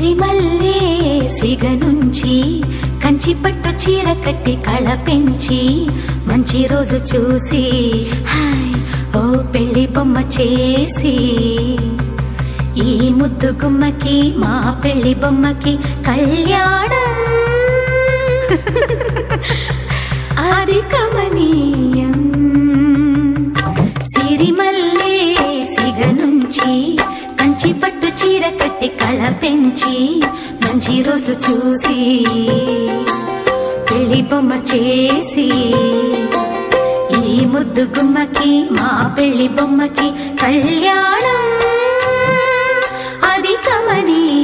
సిరిమల్లే సిగ నుంచి కంచి పట్టు చీర కట్టి కళ పెంచి మంచి రోజు చూసి హాయ్ ఓ పెళ్లి బొమ్మ చేసి ఈ ముద్దు గుమ్మకి మా పెళ్లి బొమ్మకి కళ్యాణం అది కమనీయం. సిరిమల్లే సిగ నుంచి కంచి పట్టు చీర కట్టి కళ పెంచి మంచి రోజు చూసి పెళ్లి బొమ్మ చేసి ఈ ముద్దు గుమ్మకి మా పెళ్లి బొమ్మకి కళ్యాణం అది కమనీయం.